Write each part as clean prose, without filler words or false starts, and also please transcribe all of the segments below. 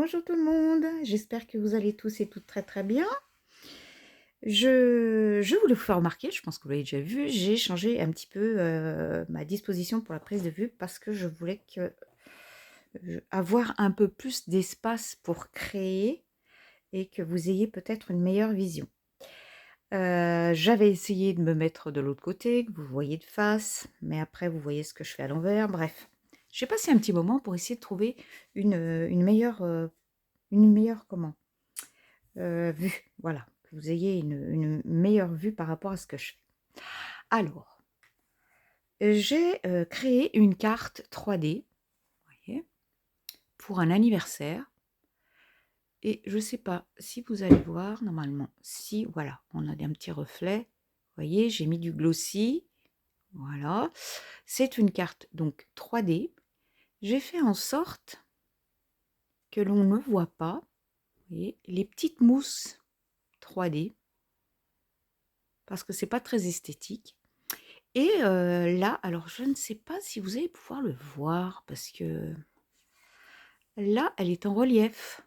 Bonjour tout le monde, j'espère que vous allez tous et toutes très très bien. Je voulais vous faire remarquer, je pense que vous l'avez déjà vu, j'ai changé un petit peu ma disposition pour la prise de vue parce que je voulais avoir un peu plus d'espace pour créer et que vous ayez peut-être une meilleure vision. J'avais essayé de me mettre de l'autre côté, que vous voyez de face, mais après vous voyez ce que je fais à l'envers, bref. J'ai passé un petit moment pour essayer de trouver une meilleure comment vue, voilà, que vous ayez une meilleure vue par rapport à ce que je fais. Alors, j'ai créé une carte 3D, vous voyez, pour un anniversaire. Et je ne sais pas si vous allez voir, normalement, si, voilà, on a un petit reflet. Vous voyez, j'ai mis du glossy, voilà. C'est une carte donc 3D. J'ai fait en sorte que l'on ne voit pas, vous voyez, les petites mousses 3D, parce que c'est pas très esthétique. Et là, alors je ne sais pas si vous allez pouvoir le voir, parce que là, elle est en relief,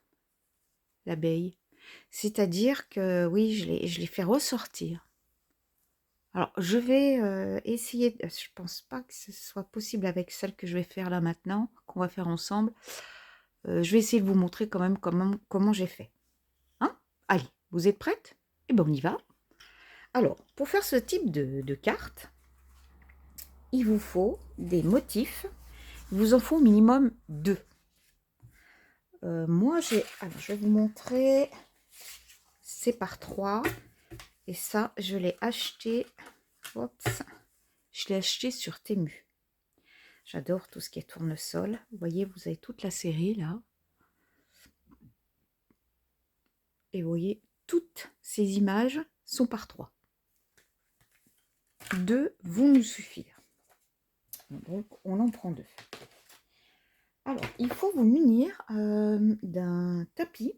l'abeille. C'est-à-dire que oui, je l'ai fait ressortir. Alors, je vais essayer, je pense pas que ce soit possible avec celle que je vais faire là maintenant, qu'on va faire ensemble. Je vais essayer de vous montrer quand même comment j'ai fait. Hein? Allez, vous êtes prêtes? Eh bien, on y va. Alors, pour faire ce type de carte, il vous faut des motifs. Il vous en faut au minimum 2. Moi, alors, je vais vous montrer. C'est par 3. Et ça, je l'ai acheté. Oups, je l'ai acheté sur Temu. J'adore tout ce qui est tournesol. Vous voyez, vous avez toute la série là. Et vous voyez, toutes ces images sont par 3. 2 vont nous suffire. Donc, on en prend 2. Alors, il faut vous munir d'un tapis.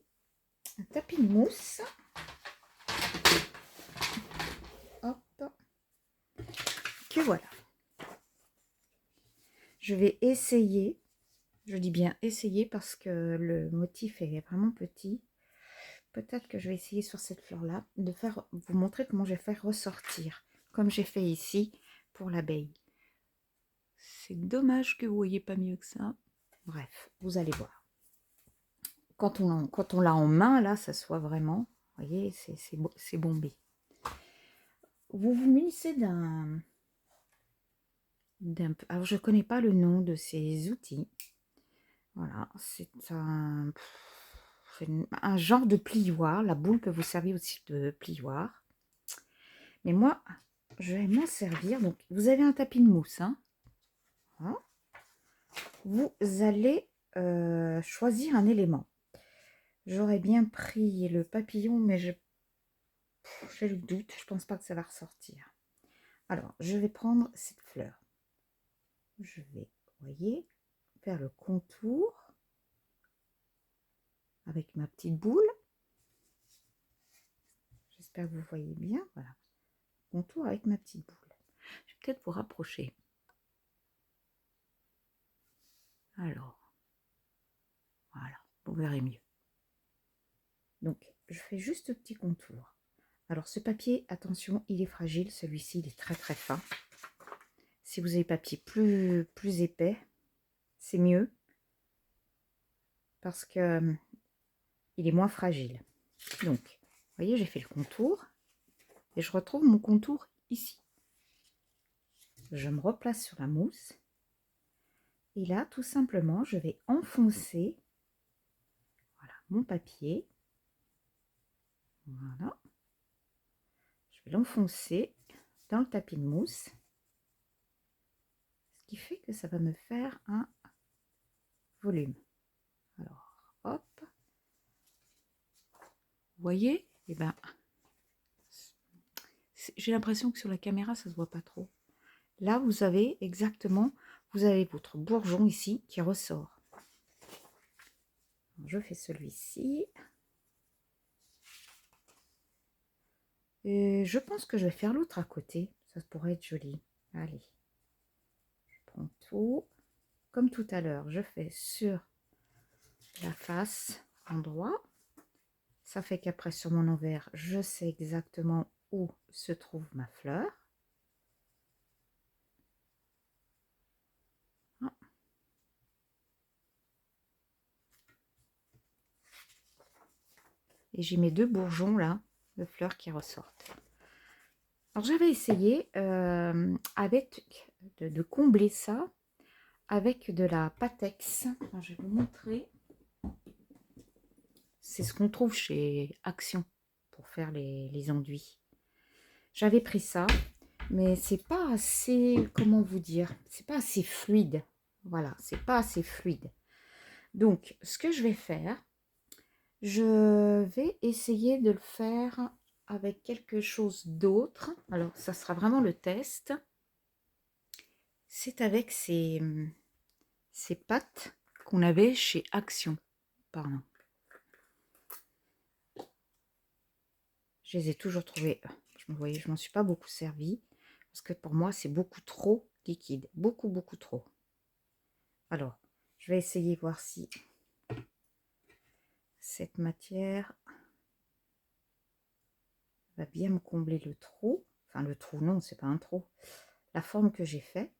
Un tapis de mousse. Hop. Que voilà. Je vais essayer, je dis bien essayer parce que le motif est vraiment petit. Peut-être que je vais essayer sur cette fleur-là de vous montrer comment je vais faire ressortir, comme j'ai fait ici pour l'abeille. C'est dommage que vous ne voyez pas mieux que ça. Bref, vous allez voir. Quand on l'a en main, là, ça soit vraiment, vous voyez, c'est bombé. Vous vous munissez alors je ne connais pas le nom de ces outils. Voilà, c'est un genre de plioir. La boule peut vous servir aussi de plioir. Mais moi, je vais m'en servir. Donc, vous avez un tapis de mousse. Hein. Voilà. Vous allez choisir un élément. J'aurais bien pris le papillon, mais j'ai le doute. Je pense pas que ça va ressortir. Alors, je vais prendre cette fleur. Je vais, vous voyez, faire le contour avec ma petite boule. J'espère que vous voyez bien. Voilà. Contour avec ma petite boule. Je vais peut-être vous rapprocher. Alors, voilà, vous verrez mieux. Donc, je fais juste un petit contour. Alors, ce papier, attention, il est fragile. Celui-ci, il est très très fin. Si vous avez papier plus épais, c'est mieux. Parce que il est moins fragile. Donc, vous voyez, j'ai fait le contour. Et je retrouve mon contour ici. Je me replace sur la mousse. Et là, tout simplement, je vais enfoncer voilà, mon papier. Voilà. Je vais l'enfoncer dans le tapis de mousse. Ce qui fait que ça va me faire un volume. Alors, hop. Vous voyez? Eh ben, j'ai l'impression que sur la caméra, ça se voit pas trop. Là, vous avez exactement, vous avez votre bourgeon ici qui ressort. Alors, je fais celui-ci. Et je pense que je vais faire l'autre à côté. Ça pourrait être joli. Allez. Je prends tout. Comme tout à l'heure, je fais sur la face. endroit. Ça fait qu'après sur mon envers, je sais exactement où se trouve ma fleur. Ah. Et j'ai mes 2 bourgeons là, de fleurs qui ressortent. Alors j'avais essayé avec de combler ça avec de la Patex. Alors, je vais vous montrer. C'est ce qu'on trouve chez Action pour faire les enduits. J'avais pris ça, mais c'est pas assez, comment vous dire, c'est pas assez fluide. Voilà, c'est pas assez fluide. Donc, ce que je vais faire, je vais essayer de le faire avec quelque chose d'autre. Alors, ça sera vraiment le test. C'est avec ces pâtes qu'on avait chez Action. Pardon. Je les ai toujours trouvées. Je m'en suis pas beaucoup servi. Parce que pour moi, c'est beaucoup trop liquide. Beaucoup, beaucoup trop. Alors, je vais essayer voir si cette matière va bien me combler le trou. Enfin, le trou, non, c'est pas un trou. La forme que j'ai fait.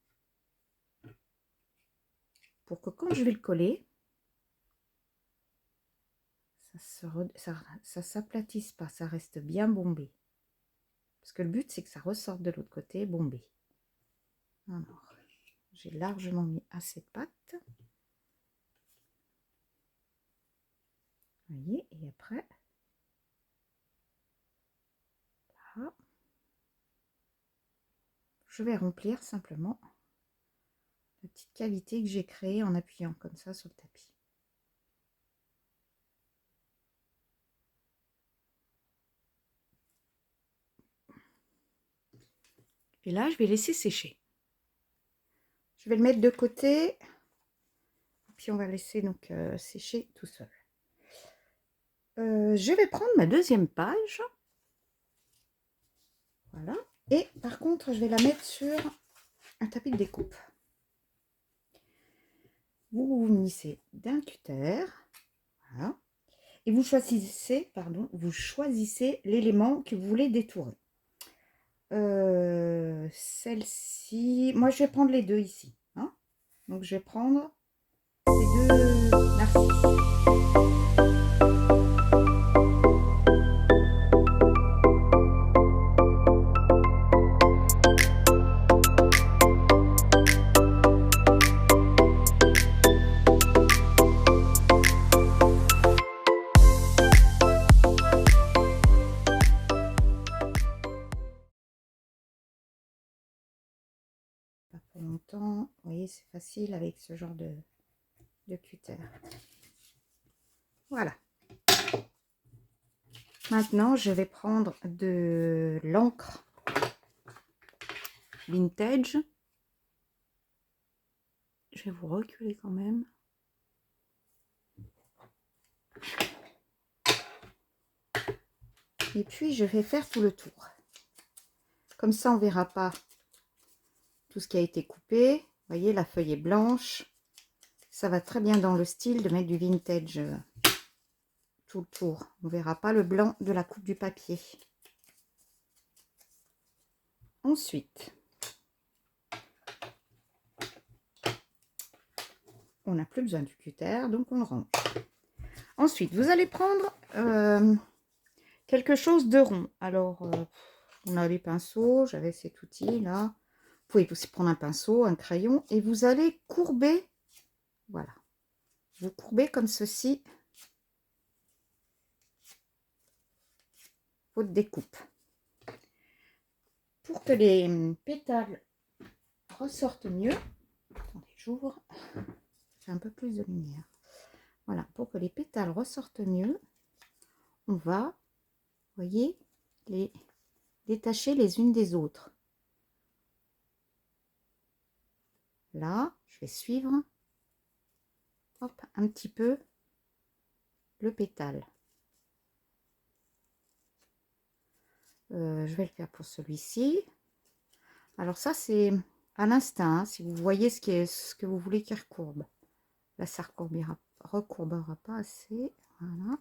Pour que quand je vais le coller, ça s'aplatisse pas, ça reste bien bombé. Parce que le but, c'est que ça ressorte de l'autre côté bombé. Alors, j'ai largement mis assez de pâte. Vous voyez, et après, là, je vais remplir simplement la petite cavité que j'ai créée en appuyant comme ça sur le tapis. Et là, je vais laisser sécher. Je vais le mettre de côté. Et puis, on va laisser donc sécher tout seul. Je vais prendre ma deuxième page. Voilà. Et par contre, je vais la mettre sur un tapis de découpe. Vous munissez d'un cutter. Voilà. Et vous choisissez, l'élément que vous voulez détourer. Celle-ci, moi je vais prendre les deux ici. Hein. Donc je vais prendre ces deux narcisses. Pas pour longtemps, vous voyez, c'est facile avec ce genre de cutter. Voilà. Maintenant, je vais prendre de l'encre vintage. Je vais vous reculer quand même. Et puis, je vais faire tout le tour. Comme ça, on ne verra pas tout ce qui a été coupé. Vous voyez, la feuille est blanche. Ça va très bien dans le style de mettre du vintage tout le tour. On ne verra pas le blanc de la coupe du papier. Ensuite, on n'a plus besoin du cutter, donc on le range. Ensuite, vous allez prendre quelque chose de rond. Alors, on a les pinceaux, j'avais cet outil là. Vous pouvez aussi prendre un pinceau, un crayon, et vous allez courber. Voilà. Vous courbez comme ceci votre découpe. Pour que les pétales ressortent mieux, attendez, j'ouvre, j'ai un peu plus de lumière. Voilà, pour que les pétales ressortent mieux, on va, vous voyez, les détacher les unes des autres. Là, je vais suivre, hop, un petit peu le pétale. Je vais le faire pour celui-ci. Alors ça, c'est à l'instinct, hein, si vous voyez ce que vous voulez qu'il recourbe. Là, ça recourbera pas assez. Voilà.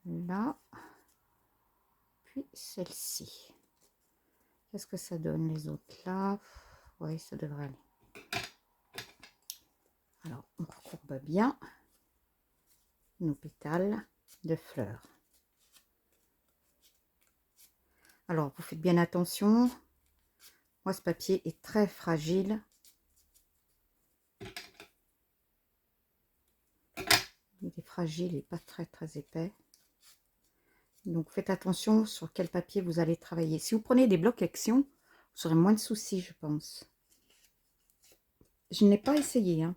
Là. Puis celle-ci. Qu'est-ce que ça donne les autres là? Oui, ça devrait aller. Alors, on recourbe bien nos pétales de fleurs. Alors, vous faites bien attention. Moi, ce papier est très fragile. Il est fragile et pas très épais. Donc, faites attention sur quel papier vous allez travailler. Si vous prenez des blocs action, vous aurez moins de soucis, je pense. Je n'ai pas essayé, hein.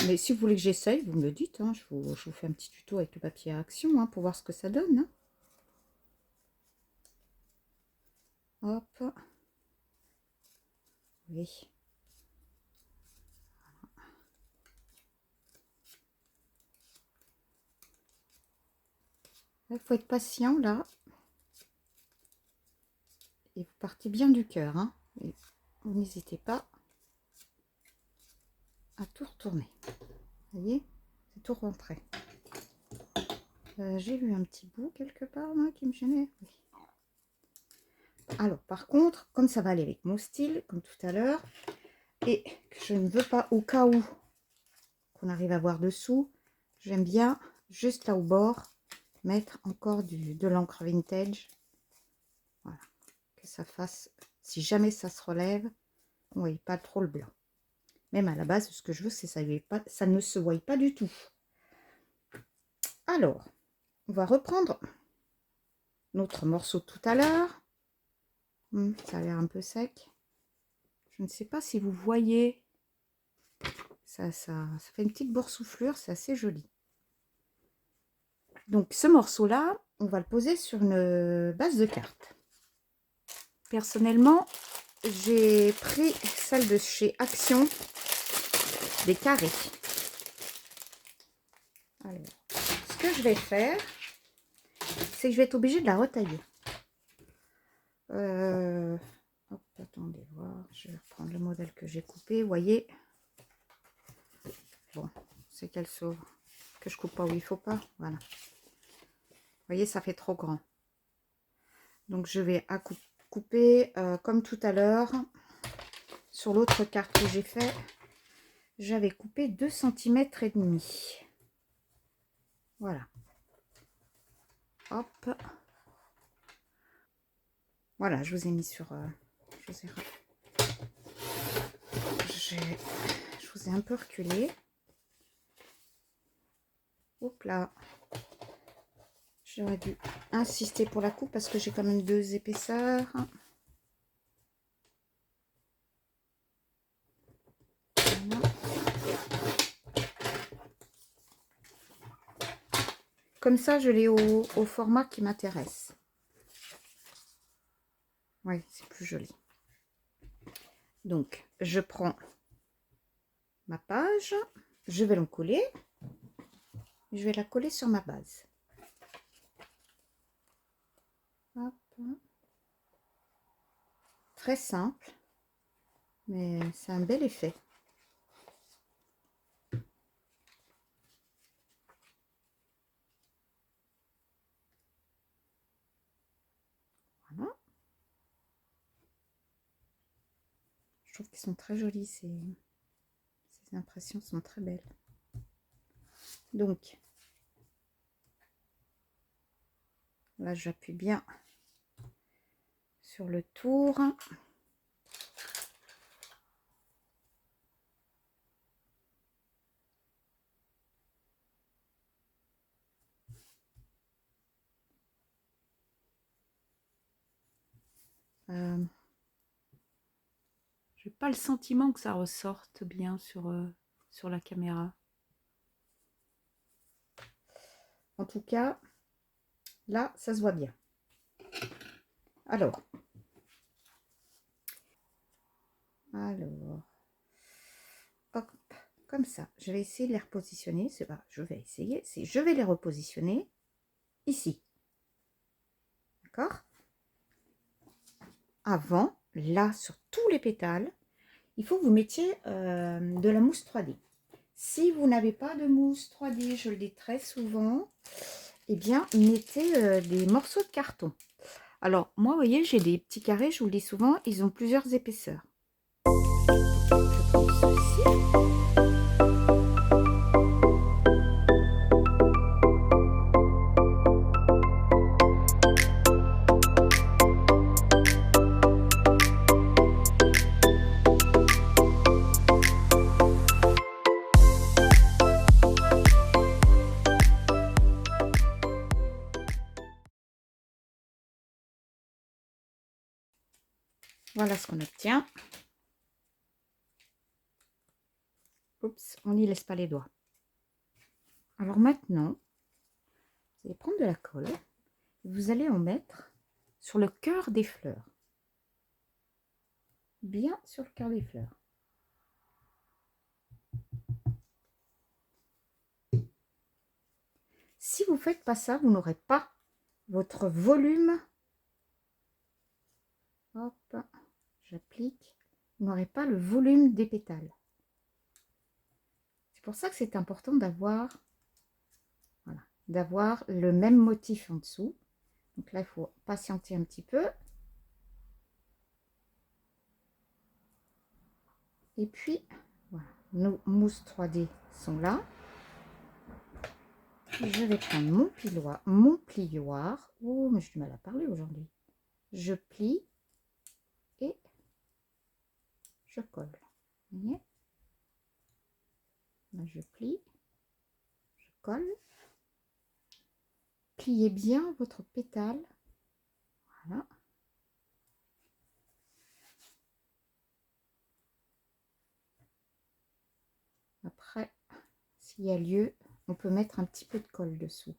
Mais si vous voulez que j'essaye, vous me le dites. Hein. Je vous fais un petit tuto avec le papier à action hein, pour voir ce que ça donne. Hein. Hop. Oui. Il faut être patient là. Et vous partez bien du cœur. Hein. Vous n'hésitez pas à tout retourner. Vous voyez, c'est tout rentré. J'ai vu un petit bout quelque part là, qui me gênait. Oui. Alors, par contre, comme ça va aller avec mon style, comme tout à l'heure, et que je ne veux pas au cas où qu'on arrive à voir dessous, j'aime bien juste là au bord mettre encore de l'encre vintage. Voilà, que ça fasse, si jamais ça se relève, on ne voit pas trop le blanc. Même à la base, ce que je veux, c'est ça ne se voit pas du tout. Alors, on va reprendre notre morceau de tout à l'heure. Ça a l'air un peu sec. Je ne sais pas si vous voyez. Ça fait une petite boursouflure, c'est assez joli. Donc ce morceau-là, on va le poser sur une base de cartes. Personnellement, j'ai pris celle de chez Action, des carrés. Alors, ce que je vais faire, c'est que je vais être obligée de la retailler. Hop, attendez, voir. Je vais reprendre le modèle que j'ai coupé. Vous voyez, bon, c'est qu'elle s'ouvre. Que je coupe pas où il faut pas. Voilà. Vous voyez, ça fait trop grand. Donc, je vais couper comme tout à l'heure. Sur l'autre carte que j'ai fait, j'avais coupé 2 cm et demi. Voilà. Hop. Voilà, je vous ai mis sur... je vous ai un peu reculé. Hop là. J'aurais dû insister pour la coupe parce que j'ai quand même 2 épaisseurs. Voilà. Comme ça, je l'ai au format qui m'intéresse. Oui, c'est plus joli. Donc, je prends ma page, je vais l'encoller. Je vais la coller sur ma base. Hop. Très simple, mais c'est un bel effet. Voilà. Je trouve qu'ils sont très jolis, ces impressions sont très belles. Donc, là, j'appuie bien sur le tour. Je n'ai pas le sentiment que ça ressorte bien sur la caméra. En tout cas, là, ça se voit bien. Alors, hop, comme ça. Je vais essayer de les repositionner. C'est pas, je vais essayer. Je vais les repositionner ici. D'accord? Avant, là, sur tous les pétales, il faut que vous mettiez de la mousse 3D. Si vous n'avez pas de mousse 3D, je le dis très souvent, eh bien, mettez des morceaux de carton. Alors, moi, vous voyez, j'ai des petits carrés, je vous le dis souvent, ils ont plusieurs épaisseurs. Je prends ceci. Voilà ce qu'on obtient. Oups, on n'y laisse pas les doigts. Alors maintenant, vous allez prendre de la colle. Vous allez en mettre sur le cœur des fleurs. Bien sur le cœur des fleurs. Si vous ne faites pas ça, vous n'aurez pas votre volume. Hop, j'applique. Vous n'aurez pas le volume des pétales. C'est pour ça que c'est important d'avoir le même motif en dessous. Donc là, il faut patienter un petit peu. Et puis, voilà, nos mousses 3D sont là. Je vais prendre mon plioir. Oh, mais j'ai du mal à parler aujourd'hui. Je plie et je colle. Vous voyez? Là, je plie, je colle. Pliez bien votre pétale. Voilà. Après, s'il y a lieu, on peut mettre un petit peu de colle dessous.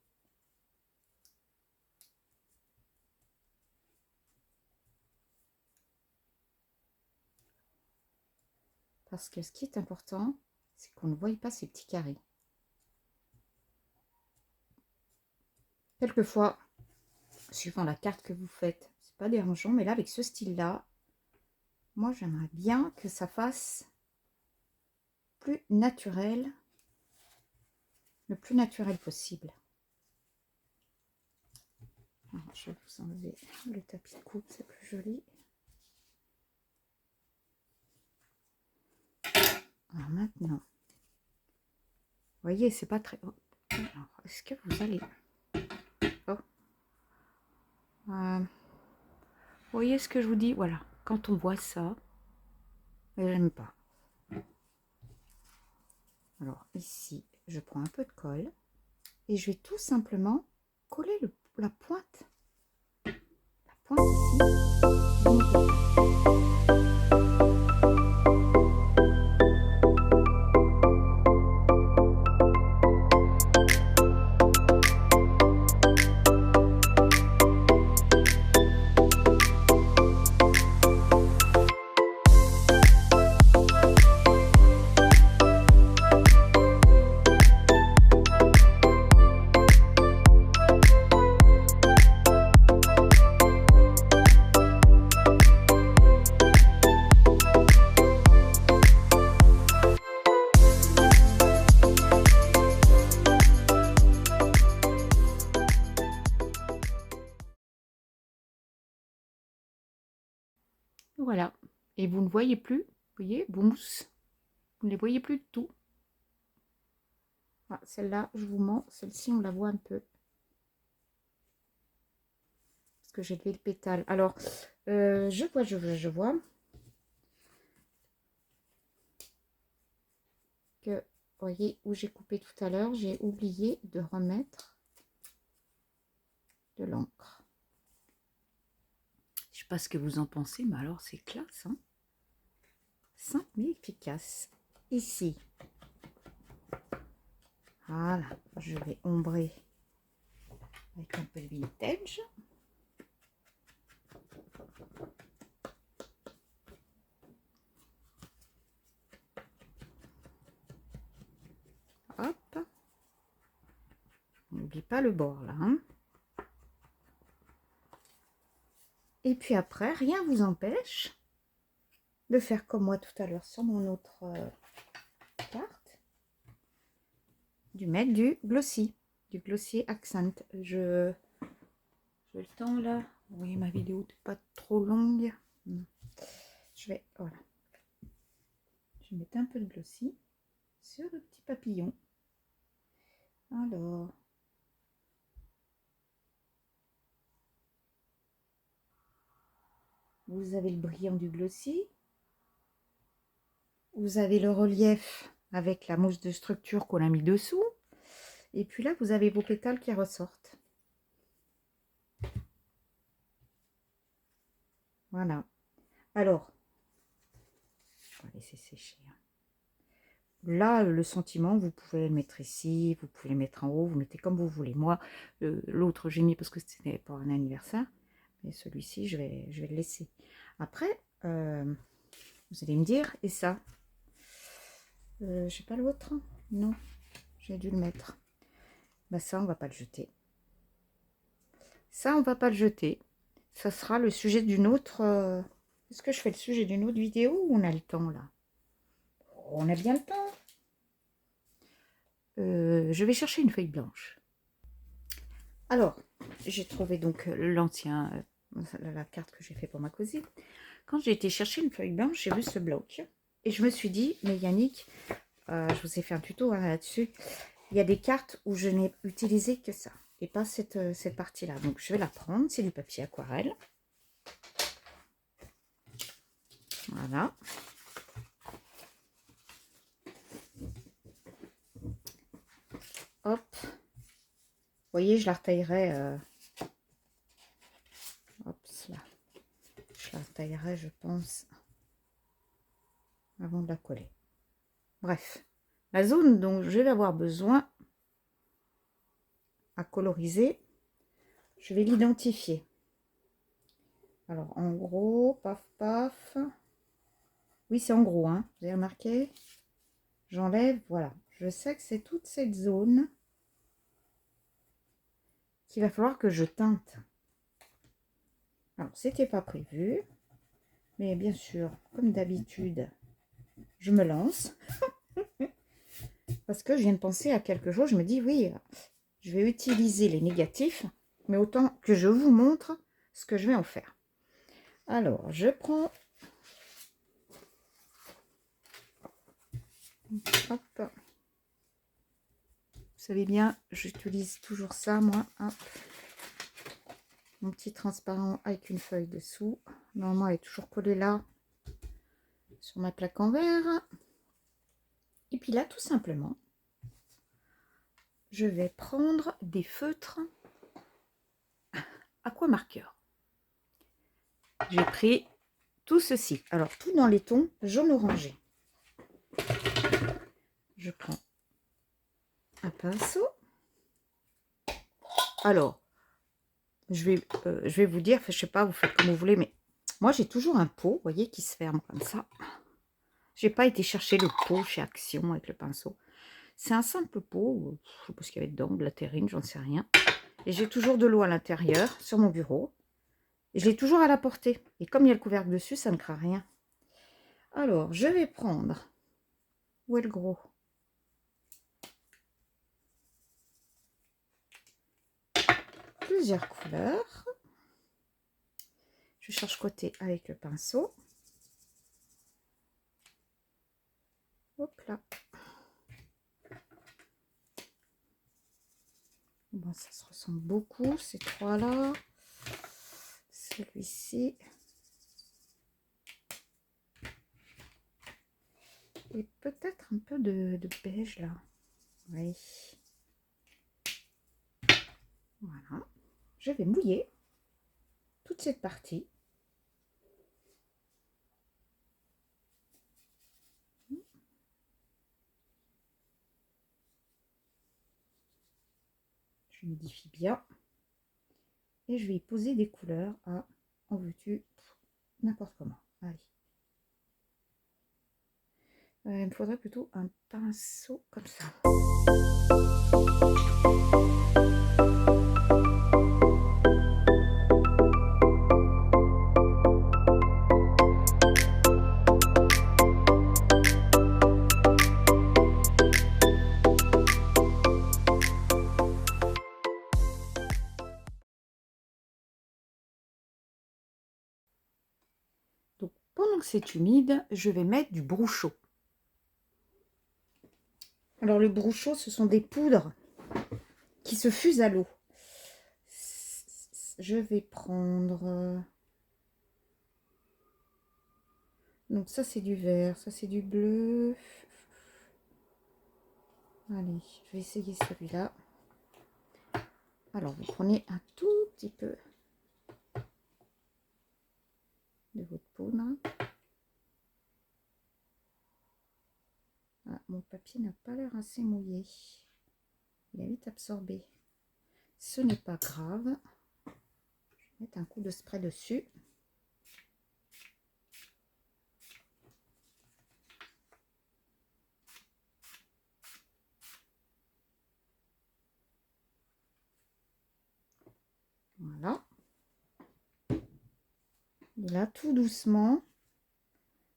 Parce que ce qui est important, c'est qu'on ne voie pas ces petits carrés. Quelquefois, suivant la carte que vous faites, c'est pas dérangeant, mais là, avec ce style-là, moi, j'aimerais bien que ça fasse plus naturel, le plus naturel possible. Alors, je vais vous enlever le tapis de coupe, c'est plus joli. Alors maintenant, vous voyez, c'est pas très... Oh. Est-ce que vous allez... Oh. Vous voyez ce que je vous dis? Voilà, quand on voit ça, j'aime pas. Alors ici, je prends un peu de colle et je vais tout simplement coller la pointe. La pointe ici. Voilà. Et vous ne voyez plus, vous voyez, vos mousses. Vous ne les voyez plus du tout. Ah, celle-là, je vous mens. Celle-ci, on la voit un peu. Parce que j'ai levé le pétale. Alors, je vois. Que, vous voyez, où j'ai coupé tout à l'heure, j'ai oublié de remettre de l'encre. Je sais pas ce que vous en pensez, mais alors c'est classe, hein, simple mais efficace. Ici, voilà, je vais ombrer avec un peu de vintage. Hop, n'oublie pas le bord là, hein. Et puis après, rien vous empêche de faire comme moi tout à l'heure sur mon autre carte, de mettre du glossy accent. J'ai le temps là. Oui, ma vidéo n'est pas trop longue. Je vais, voilà. Je vais mettre un peu de glossy sur le petit papillon. Alors, vous avez le brillant du glossy. Vous avez le relief avec la mousse de structure qu'on a mis dessous. Et puis là, vous avez vos pétales qui ressortent. Voilà. Alors, je vais laisser sécher. Là, le sentiment, vous pouvez le mettre ici, vous pouvez le mettre en haut, vous mettez comme vous voulez. Moi, l'autre, j'ai mis parce que c'était pour un anniversaire. Mais celui-ci, je vais le laisser. Après, vous allez me dire, et ça j'ai pas l'autre? Non, j'ai dû le mettre. Bah ça, on va pas le jeter. Ça, on va pas le jeter. Ça sera le sujet d'une autre... Est-ce que je fais le sujet d'une autre vidéo ou on a le temps, là? On a bien le temps. Je vais chercher une feuille blanche. Alors, j'ai trouvé donc l'ancien... la carte que j'ai fait pour ma cousine. Quand j'ai été chercher une feuille blanche, j'ai vu ce bloc. Et je me suis dit, mais Yannick, je vous ai fait un tuto là-dessus. Il y a des cartes où je n'ai utilisé que ça. Et pas cette partie-là. Donc, je vais la prendre. C'est du papier aquarelle. Voilà. Hop. Vous voyez, je la retaillerai. Hop, là. Je la retaillerai, je pense, avant de la coller. Bref. La zone dont je vais avoir besoin à coloriser, je vais l'identifier. Alors, en gros, paf, paf. Oui, c'est en gros, hein. Vous avez remarqué? J'enlève, voilà. Je sais que c'est toute cette zone qu'il va falloir que je teinte. Alors, c'était pas prévu. Mais bien sûr, comme d'habitude, je me lance. Parce que je viens de penser à quelque chose. Je me dis, oui, je vais utiliser les négatifs. Mais autant que je vous montre ce que je vais en faire. Alors, je prends... Hop. Vous savez bien, j'utilise toujours ça, moi. Hop. Mon petit transparent avec une feuille dessous. Normalement, elle est toujours collée là, sur ma plaque en verre. Et puis là, tout simplement, je vais prendre des feutres aquamarqueurs. J'ai pris tout ceci. Alors, tout dans les tons jaune orangé. Je prends un pinceau. Alors, je vais vous dire, je sais pas, vous faites comme vous voulez, mais moi, j'ai toujours un pot, vous voyez, qui se ferme comme ça. J'ai pas été chercher le pot chez Action avec le pinceau. C'est un simple pot, je sais pas ce qu'il y avait dedans, de la terrine, j'en sais rien. Et j'ai toujours de l'eau à l'intérieur, sur mon bureau. Et je l'ai toujours à la portée. Et comme il y a le couvercle dessus, ça ne craint rien. Alors, je vais prendre... Où est le gros? Plusieurs couleurs. Je cherche côté avec le pinceau. Hop là. Bon, ça se ressemble beaucoup, ces trois-là. Celui-ci. Et peut-être un peu de beige là. Oui. Voilà. Je vais mouiller toute cette partie. Je modifie bien. Et je vais y poser des couleurs à, en veux-tu, n'importe comment. Allez. Il me faudrait plutôt un pinceau comme ça. Pendant que c'est humide, je vais mettre du brousseau. Alors le brousseau, ce sont des poudres qui se fusent à l'eau. Je vais prendre... Donc ça c'est du vert, ça c'est du bleu. Allez, je vais essayer celui-là. Alors vous prenez un tout petit peu de votre poudre. Ah, mon papier n'a pas l'air assez mouillé. Il a vite absorbé. Ce n'est pas grave. Je vais mettre un coup de spray dessus. Voilà. Et là, tout doucement,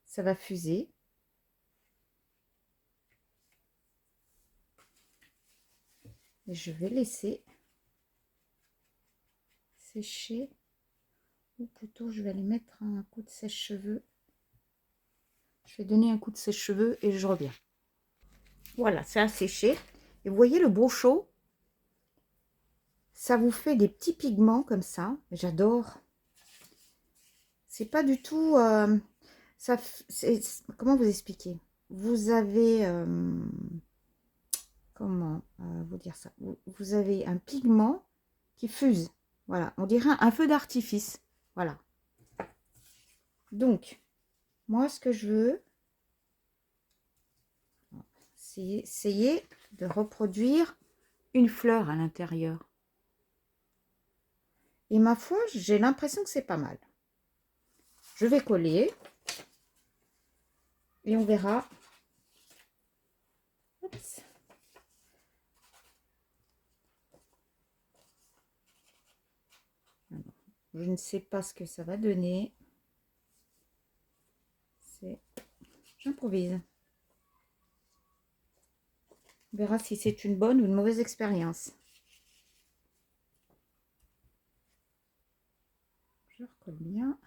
ça va fuser. Et je vais laisser sécher. Ou plutôt, je vais aller mettre un coup de sèche-cheveux. Je vais donner un coup de sèche-cheveux et je reviens. Voilà, c'est asséché. Et vous voyez le brousseau, ça vous fait des petits pigments comme ça. J'adore. C'est pas du tout... comment vous expliquer? Vous avez... comment vous dire ça? Vous avez un pigment qui fuse. Voilà, on dirait un feu d'artifice. Voilà. Donc, moi, ce que je veux, c'est essayer de reproduire une fleur à l'intérieur. Et ma foi, j'ai l'impression que c'est pas mal. Je vais coller. Et on verra. Oups. Je ne sais pas ce que ça va donner. J'improvise. On verra si c'est une bonne ou une mauvaise expérience. Je recolle bien.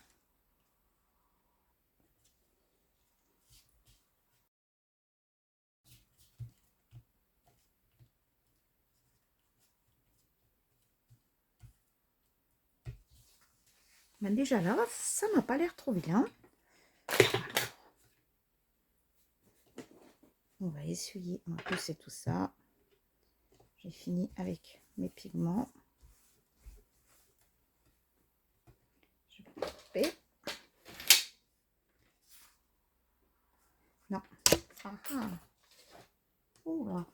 Ben déjà là, ça m'a pas l'air trop bien. On va essuyer un peu, c'est tout ça. J'ai fini avec mes pigments. Je vais couper. Non. Ah ah. Oula.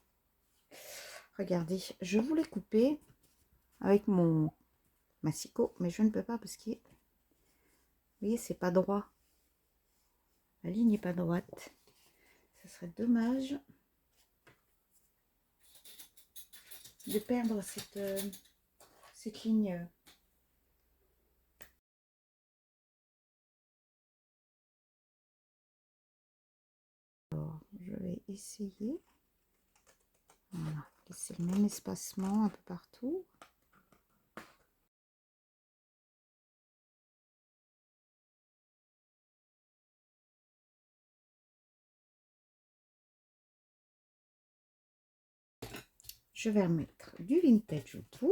Regardez, je voulais couper avec mon massicot, mais je ne peux pas parce que, vous voyez, c'est pas droit. La ligne n'est pas droite. Ce serait dommage de perdre cette ligne. Alors, je vais essayer. Voilà, laisser le même espacement un peu partout. Je vais remettre du vintage autour.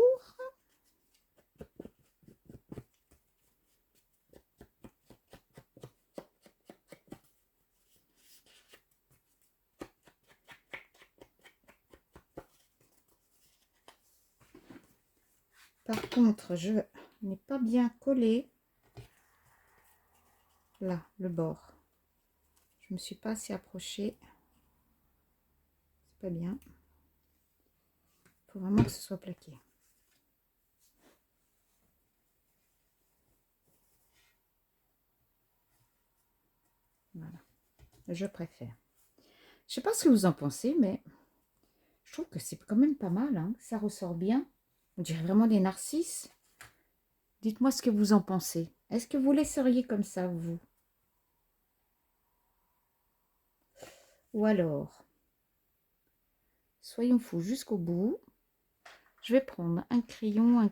Par contre, je n'ai pas bien collé là, le bord. Je me suis pas assez approchée. C'est pas bien. Il faut vraiment que ce soit plaqué. Voilà. Je préfère. Je sais pas ce que vous en pensez, mais je trouve que c'est quand même pas mal. Hein. Ça ressort bien. On dirait vraiment des narcisses. Dites-moi ce que vous en pensez. Est-ce que vous laisseriez comme ça, vous? Ou alors, soyons fous jusqu'au bout. Je vais prendre un crayon,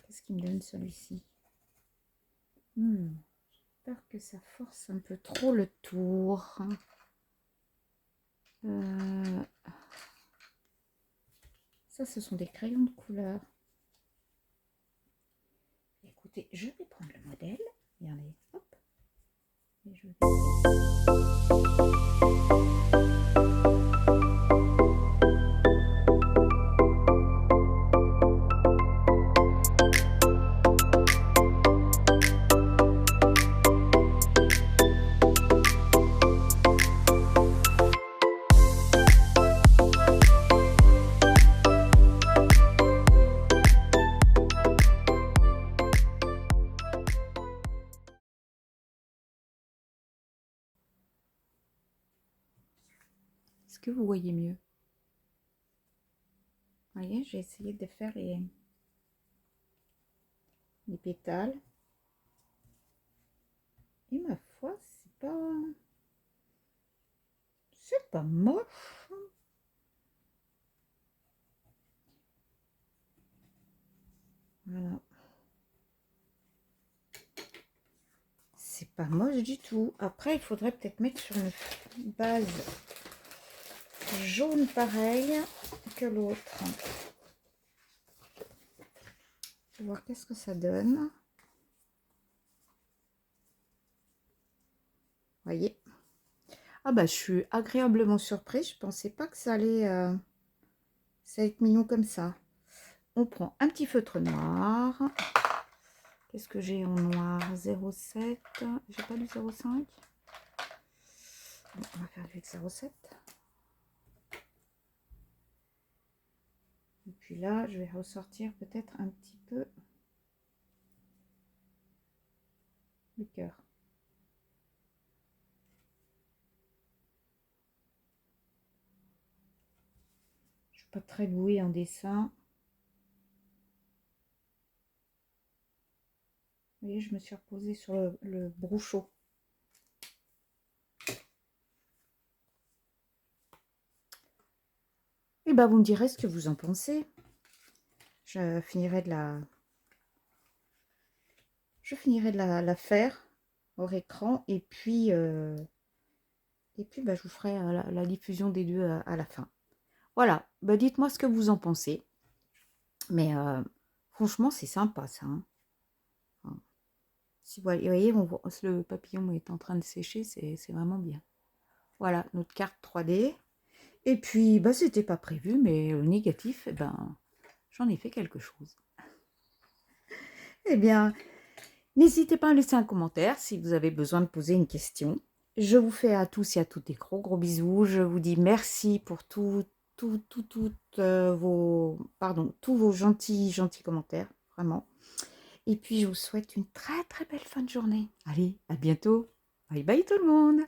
Qu'est-ce qui me donne celui-ci? J'espère que ça force un peu trop le tour. Ça, ce sont des crayons de couleur. Écoutez, je vais prendre le modèle. Regardez, hop. Et je vais... Est-ce que vous voyez mieux? Vous voyez, j'ai essayé de faire les pétales. Et ma foi, c'est pas moche. Voilà. C'est pas moche du tout. Après, il faudrait peut-être mettre sur une base jaune pareil que l'autre. On va voir qu'est-ce que ça donne. Voyez. Ah bah je suis agréablement surprise. Je pensais pas que ça allait être mignon comme ça. On prend un petit feutre noir. Qu'est-ce que j'ai en noir? 0,7. J'ai pas du 0,5. Bon, on va faire avec 0,7. Et puis là, je vais ressortir peut-être un petit peu le cœur. Je suis pas très douée en dessin. Vous voyez, je me suis reposée sur le brochot. Et ben, vous me direz ce que vous en pensez. Je finirai de la faire hors écran et puis bah, je vous ferai la diffusion des deux à la fin. Voilà, bah, dites-moi ce que vous en pensez. Mais franchement, c'est sympa ça. Hein. Si vous voyez, le papillon est en train de sécher, c'est vraiment bien. Voilà, notre carte 3D. Et puis, bah, c'était pas prévu, mais négatif, eh ben, j'en ai fait quelque chose. Eh bien, n'hésitez pas à laisser un commentaire si vous avez besoin de poser une question. Je vous fais à tous et à toutes des gros bisous. Je vous dis merci pour tous vos gentils commentaires, vraiment. Et puis, je vous souhaite une très belle fin de journée. Allez, à bientôt. Bye bye tout le monde.